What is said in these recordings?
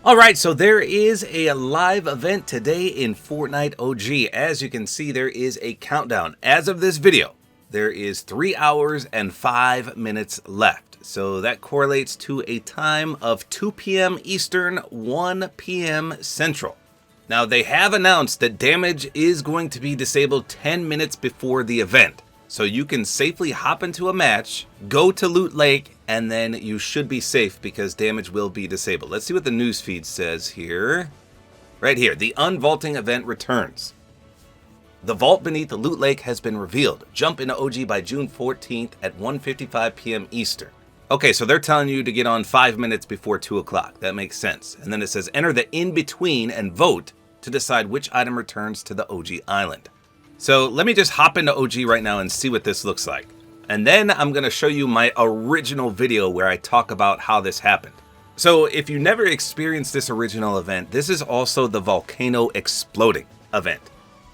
Alright, so there is a live event today in Fortnite OG. As you can see, there is a countdown. As of this video, there is 3 hours and 5 minutes left. So that correlates to a time of 2 p.m. Eastern, 1 p.m. Central. Now, they have announced that damage is going to be disabled 10 minutes before the event. So you can safely hop into a match, go to Loot Lake, and then you should be safe because damage will be disabled. Let's see what the newsfeed says here. Right here, the unvaulting event returns. The vault beneath the Loot Lake has been revealed. Jump into OG by June 14th at 1:55 p.m. Eastern. Okay, so they're telling you to get on 5 minutes before 2 o'clock. That makes sense. And then it says enter the in-between and vote to decide which item returns to the OG island. So let me just hop into OG right now and see what this looks like. And then I'm going to show you my original video where I talk about how this happened. So if you never experienced this original event, this is also the volcano exploding event.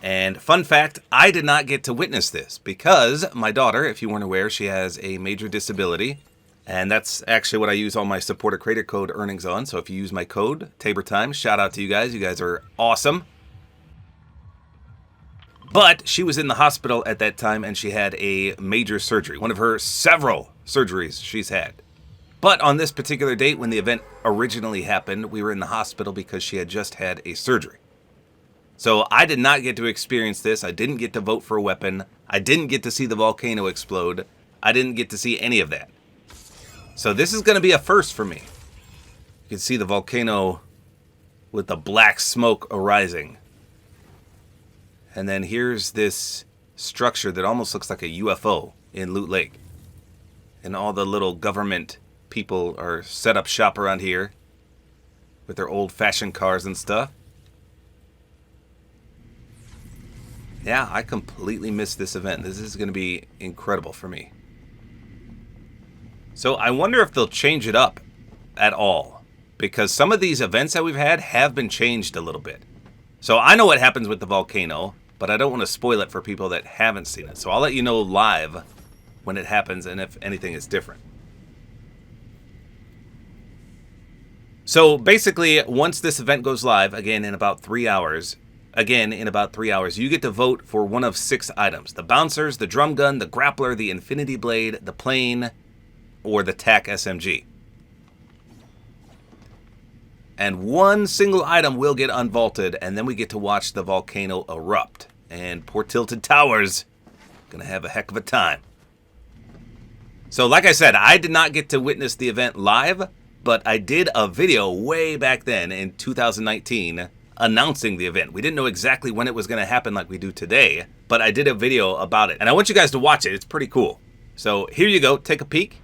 And fun fact, I did not get to witness this because my daughter, if you weren't aware, she has a major disability. And that's actually what I use all my Support-A-Creator Code earnings on. So if you use my code, tabortime, shout out to you guys. You guys are awesome. But she was in the hospital at that time and she had a major surgery, one of her several surgeries she's had. But on this particular date, when the event originally happened, we were in the hospital because she had just had a surgery. So I did not get to experience this. I didn't get to vote for a weapon. I didn't get to see the volcano explode. I didn't get to see any of that. So this is going to be a first for me. You can see the volcano with the black smoke arising. And then here's this structure that almost looks like a UFO in Loot Lake. And all the little government people are set up shop around here with their old-fashioned cars and stuff. Yeah, I completely missed this event. This is going to be incredible for me. So I wonder if they'll change it up at all. Because some of these events that we've had have been changed a little bit. So I know what happens with the volcano, but I don't want to spoil it for people that haven't seen it. So I'll let you know live when it happens and if anything is different. So basically, once this event goes live, again in about 3 hours, you get to vote for one of 6 items. The bouncers, the drum gun, the grappler, the infinity blade, the plane, or the TAC SMG. And one single item will get unvaulted, and then we get to watch the volcano erupt. And poor Tilted Towers gonna have a heck of a time. So like I said, I did not get to witness the event live, but I did a video way back then in 2019 announcing the event. We didn't know exactly when it was gonna happen like we do today, but I did a video about it. And I want you guys to watch it. It's pretty cool. So here you go, take a peek.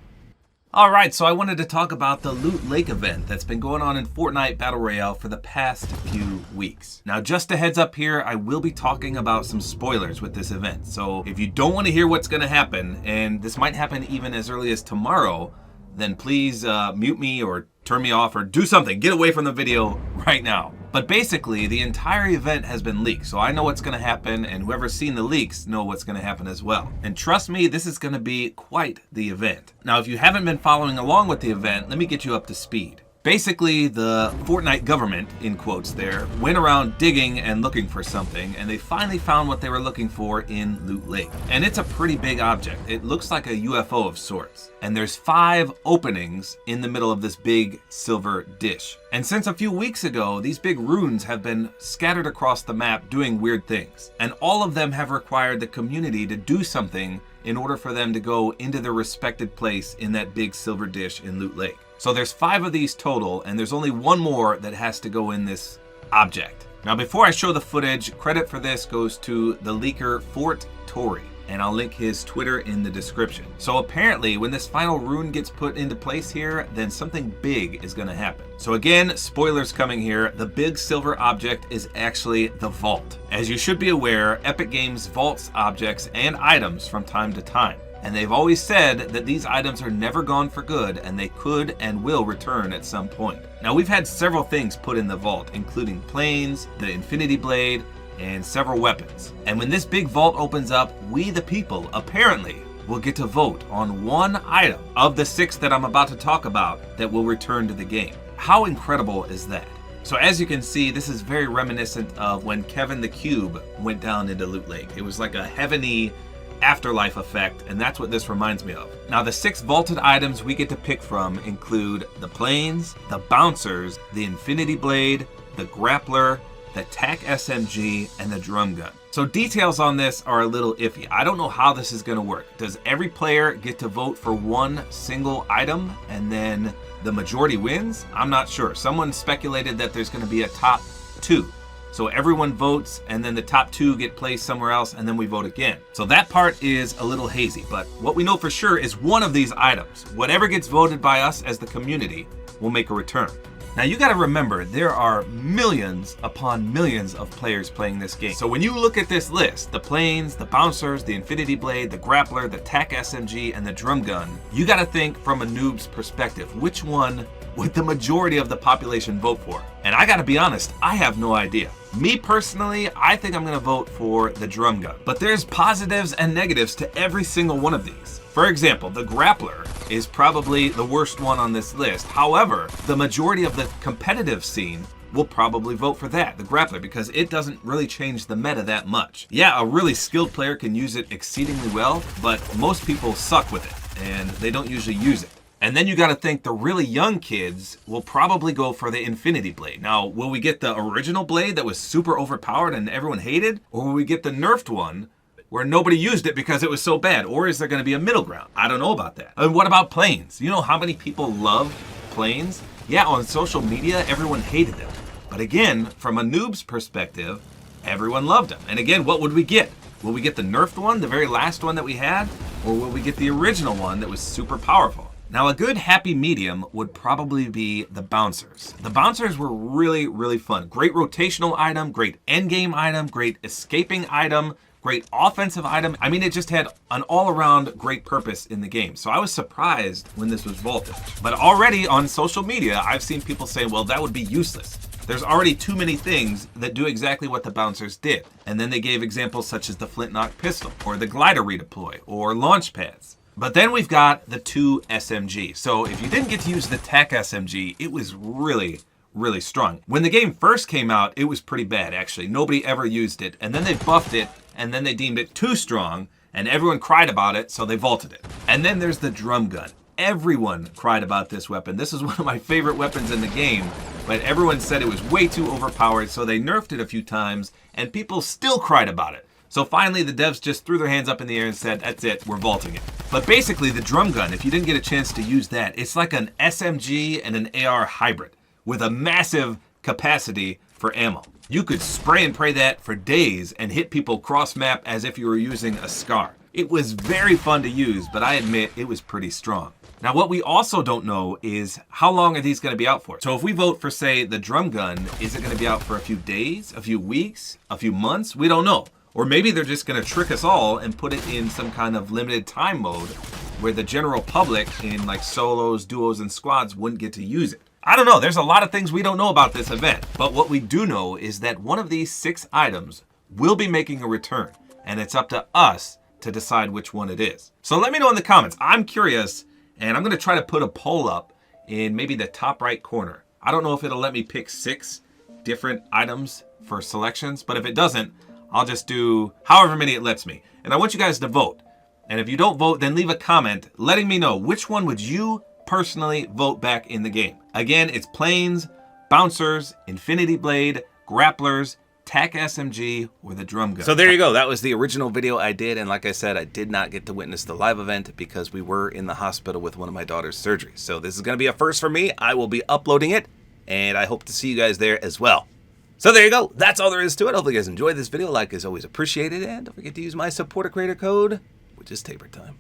Alright, so I wanted to talk about the Loot Lake event that's been going on in Fortnite Battle Royale for the past few weeks. Now, just a heads up here, I will be talking about some spoilers with this event. So if you don't want to hear what's going to happen, and this might happen even as early as tomorrow, then please mute me or turn me off or do something. Get away from the video right now. But basically, the entire event has been leaked, so I know what's going to happen, and whoever's seen the leaks know what's going to happen as well. And trust me, this is going to be quite the event. Now, if you haven't been following along with the event, let me get you up to speed. Basically, the Fortnite government, in quotes there, went around digging and looking for something, and they finally found what they were looking for in Loot Lake. And it's a pretty big object. It looks like a UFO of sorts. And there's 5 openings in the middle of this big silver dish. And since a few weeks ago, these big runes have been scattered across the map doing weird things. And all of them have required the community to do something in order for them to go into their respected place in that big silver dish in Loot Lake. So there's 5 of these total, and there's only one more that has to go in this object. Now, before I show the footage, credit for this goes to the leaker Fort Tory, and I'll link his Twitter in the description. So apparently, when this final rune gets put into place here, then something big is going to happen. So again, spoilers coming here, the big silver object is actually the vault. As you should be aware, Epic Games vaults objects and items from time to time. And they've always said that these items are never gone for good, and they could and will return at some point. Now, we've had several things put in the vault, including planes, the infinity blade, and several weapons. And when this big vault opens up, we the people, apparently, will get to vote on one item of the 6 that I'm about to talk about that will return to the game. How incredible is that? So as you can see, this is very reminiscent of when Kevin the Cube went down into Loot Lake. It was like a heavenly afterlife effect, and that's what this reminds me of. Now the 6 vaulted items we get to pick from include the planes, the bouncers, the infinity blade, the grappler, the tac SMG, and the drum gun. So details on this are a little iffy. I don't know how this is going to work. Does every player get to vote for one single item and then the majority wins? I'm not sure. Someone speculated that there's going to be a top 2. So everyone votes and then the top 2 get placed somewhere else and then we vote again. So that part is a little hazy, but what we know for sure is one of these items, whatever gets voted by us as the community, will make a return. Now you gotta remember, there are millions upon millions of players playing this game. So when you look at this list, the planes, the bouncers, the infinity blade, the grappler, the tac SMG, and the drum gun, you gotta think from a noob's perspective, which one would the majority of the population vote for? And I gotta be honest, I have no idea. Me personally, I think I'm gonna vote for the drum gun. But there's positives and negatives to every single one of these. For example, the grappler is probably the worst one on this list. However, the majority of the competitive scene will probably vote for that, the grappler, because it doesn't really change the meta that much. Yeah, a really skilled player can use it exceedingly well, but most people suck with it, and they don't usually use it. And then you gotta think the really young kids will probably go for the infinity blade. Now, will we get the original blade that was super overpowered and everyone hated? Or will we get the nerfed one where nobody used it because it was so bad? Or is there gonna be a middle ground? I don't know about that. And what about planes? You know how many people love planes? Yeah, on social media, everyone hated them. But again, from a noob's perspective, everyone loved them. And again, what would we get? Will we get the nerfed one, the very last one that we had? Or will we get the original one that was super powerful? Now, a good happy medium would probably be the bouncers. The bouncers were really, really fun. Great rotational item, great endgame item, great escaping item, great offensive item. I mean, it just had an all-around great purpose in the game. So I was surprised when this was vaulted. But already on social media, I've seen people say, well, that would be useless. There's already too many things that do exactly what the bouncers did. And then they gave examples such as the flintlock pistol, or the glider redeploy, or launch pads. But then we've got the 2 SMG. So if you didn't get to use the tac SMG, it was really, really strong. When the game first came out, it was pretty bad, actually. Nobody ever used it. And then they buffed it, and then they deemed it too strong, and everyone cried about it, so they vaulted it. And then there's the drum gun. Everyone cried about this weapon. This is one of my favorite weapons in the game, but everyone said it was way too overpowered, so they nerfed it a few times, and people still cried about it. So finally, the devs just threw their hands up in the air and said, that's it, we're vaulting it. But basically, the drum gun, if you didn't get a chance to use that, it's like an SMG and an AR hybrid with a massive capacity for ammo. You could spray and pray that for days and hit people cross-map as if you were using a SCAR. It was very fun to use, but I admit it was pretty strong. Now, what we also don't know is how long are these going to be out for? So if we vote for, say, the drum gun, is it going to be out for a few days, a few weeks, a few months? We don't know. Or maybe they're just going to trick us all and put it in some kind of limited time mode where the general public in like solos, duos, and squads wouldn't get to use it. I don't know. There's a lot of things we don't know about this event. But what we do know is that one of these 6 items will be making a return. And it's up to us to decide which one it is. So let me know in the comments. I'm curious, and I'm going to try to put a poll up in maybe the top right corner. I don't know if it'll let me pick 6 different items for selections, but if it doesn't, I'll just do however many it lets me. And I want you guys to vote. And if you don't vote, then leave a comment letting me know which one would you personally vote back in the game. Again, it's planes, bouncers, infinity blade, grapplers, tac SMG, or the drum gun. So there you go. That was the original video I did. And like I said, I did not get to witness the live event because we were in the hospital with one of my daughter's surgeries. So this is going to be a first for me. I will be uploading it, and I hope to see you guys there as well. So there you go. That's all there is to it. Hopefully you guys enjoyed this video. Like is always appreciated. And don't forget to use my Support-A-Creator code, which is tabortime.